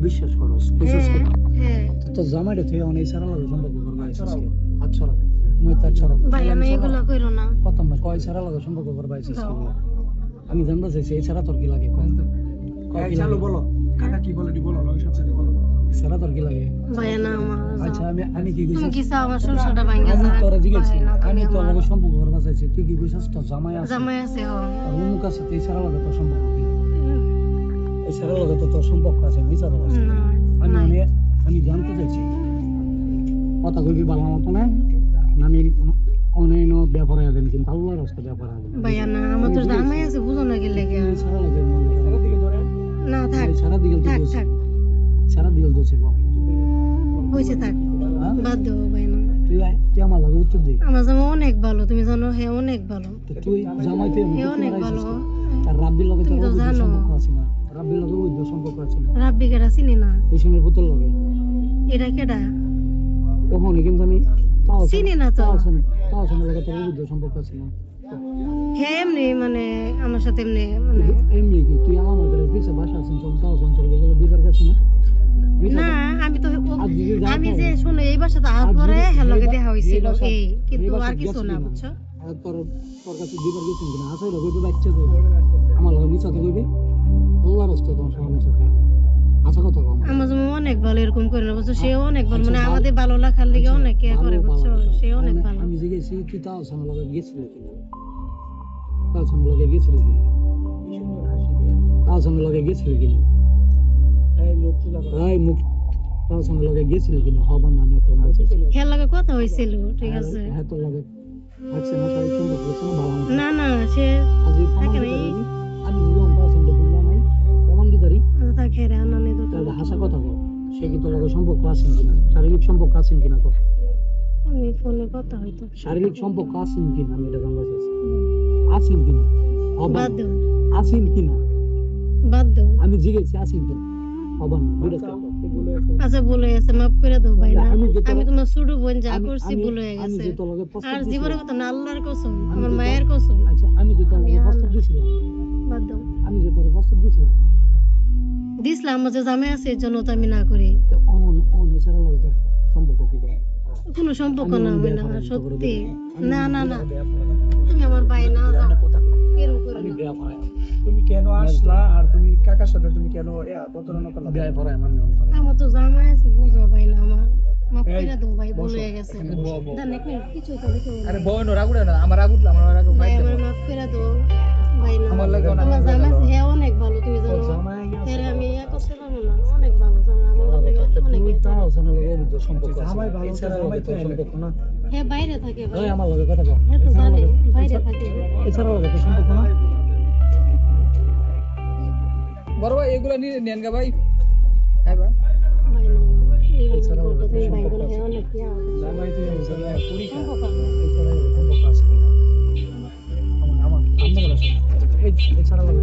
বিশ্বাস করস বুঝছস হ্যাঁ কিনা হ্যাঁ তো জামাইটা তুই অনেক সারা লাগে সম্পর্ক করবা আইছিস হাত ছড়া মুই তার ছড়া ভাইয়া না এগুলো কইরো না কত না কয় সারা লাগে সম্পর্ক করবা আইছিস কি বলে? আমি জানতে চাইছি এই ছাড়া তোর কি লাগে কম এই চলো বলো কাকা কি বলে দি বলো ওই সাথে বলো ছাড়া তোর কি লাগে ভাইয়া না আমার আচ্ছা আমি কি তুমি কইছি কি চাও আমার সংসারটা ভাঙা আমি যায় তোরা জিজ্ঞেস ভাই না, আমি তুমি তোর আমার- লগে সম্পর্ক করবা চাইছি তুই কি কইছস তোর জামাই আছে জামাই আছে হ আর অমুক আছে তুই ছাড়া লাগে তোর সম্পর্ক কি এই ছাড়া লাগে তো তোর সম্পর্ক আছে মিছা কথা আছে না আমি নাই। আমি জানতে চাইছি কথা কইবি ভালো মতো না না আমি অনেক ব্যাপারে আছেন কিন্তু আল্লাহর রাস্তা ব্যাপারে আছেন ভাইয়া না আমার তো জামাই আছে বুঝো না কি লেগে সারা লাগে সারা দিকে ধরে না থাক সারা দিকে থাক থাক সারা দিকে দোষে হয়েছে থাক বাদ দেবো ভাই না তুই আমার লাগে উত্তর দে আমার জামা অনেক ভালো তুমি জানো হে অনেক ভালো তো তুই জামাই তুই হে অনেক ভালো তার রাব্বির লগে তুমি তোর তো জানো। সম্পর্ক আছে না রাব্বির লগে ওই সম্পর্ক আছে না রাব্বি কেটা চিনি না কুসুমের বোতল লগে এটা কেটা ওখানে কিন্তু আমি তাও চিনি না তো তাও লগে তোর ওই সম্পর্ক আছে না হে এমনি মানে আমার সাথে এমনি মানে এমনি কি তুই আমার ঘরে পিছে বাসা আছেন সব তাও চলে গেল বিবার কাছে না না আমি তো আমি যে শুনে এই বাসা তো আর পরে হেলগে দেখা হইছিল এই কিন্তু আর কিছু না বুঝছো আর তোর তোর কাছে দিবার গেছেন কিনা আসলে কইবে বাচ্চা তো আমার লগে মিছা তো কইবে আল্লাহর রাস্তা তোমার সামনে চোখে আশা কথা কম আমার যেমন অনেক ভালো এরকম করে না বুঝছো সে অনেক ভালো মানে আমাদের ভালো লাগার লেগে অনেক কেয়ার করে বুঝছো সে অনেক ভালো আমি জিজ্ঞেসি তুই তাও সামনে লগে গেছিল কিনা তাও সামনে লগে গেছিল কিনা তাও সামনে লগে গেছিল কিনা এই মুখ তাও সামনে লগে গেছিল কিনা হবা না আমি তো বলছি খেয়াল লাগে কথা হয়েছিল ঠিক আছে হ্যাঁ তো লাগে আচ্ছা না তাই সম্ভব হচ্ছে না ভালো না না সে আজকে থাকে প্রমাণ নাই। দিতে আমি জীবন পছন্দ বললাম নাই প্রমাণ দিতে পারি তাকে রে আনানে তো তাহলে হাসা কথা কো সে কি তোর লগে সম্পর্ক আছে কিনা শারীরিক সম্পর্ক আছে কিনা কো আমি ফোনে কথা হইতো শারীরিক সম্পর্ক আছে কিনা আমি এটা জানতে চাইছি আছে কিনা হবা বাদ দাও আছে কিনা বাদ দাও আমি জিজ্ঞেস আছে কিনা হবা না বুঝছ আচ্ছা ভুল হয়ে গেছে মাফ করে দাও ভাই না আমি যে তোর- আমি তোমার ছোট বোন যা আমি- করছি আমি- ভুল হয়ে আমি গেছে যে তোর লগে প্রস্তাব আর দিছি- জীবনের কথা না আল্লাহর কসম আমি আমার যে তোর- মায়ের কসম আচ্ছা আমি যে তোর লগে আমি প্রস্তাব দিছিলাম বাদ দাও আমি যে তোর প্রস্তাব দিছিলাম দিসলাম আমার যে জামাই আছে এর জন্য তো আমি না করি তো অন এছাড়া লগে তোর সম্পর্ক কি করে কোনো সম্পর্ক আমি না মনে হয় না হয় সত্যি আমি না না না তুমি আমার ভাই না যাও এরকম করো আমি না। বিয়া পড়াই তুমি কেন আসলা আর তুমি কাকার সাথে তুমি কেন প্রতারণা করলা বিয়া পড়াই আমি অন্তরে আমার তো জামাই আছে বুঝো ভাই না আমার মাফ এই, করে দাও ভাই ভুল বসো। হয়ে গেছে এখানে বসো। দেন এক মিনিট কিছু তো লিখে বলো। আরে বই নো রাগুড়ে না আমার রাগুড় আমার রাগুড় ভাই ভাই আমার মাফ করে দাও ভাই না আমার লাগে অনেক আমার ভালো। জামাই আছে হ্যাঁ অনেক ভালো তুমি জানো জামাই গেছে এর আমি ইয়া করতে পারবো না অনেক ভালো জামাই আমার লাগে অনেক তুই তাও সামনে লগে অবৈধ সম্পর্ক আছে জামাই ভালো, এছাড়া জামাই লগে তো তোর সম্পর্ক না হ্যাঁ বাইরে থাকে ভাই ওই আমার লগে কথা কও হ্যাঁ তো জানে বাইরে থাকে এছাড়া লগে তোর সম্পর্ক না বড় ভাই এগুলা নিয়ে নেন গা ভাই হ্যাঁ ভাই ভাই না এরকম করতে তুমি ভাই বলে হ্যাঁ অনেক ইয়া জামাই তুই এছাড়া পরীক্ষা সম্পর্ক আছে। এছাড়া সম্পর্ক আছে আমার আমার আমি বলা এই এছাড়া লগে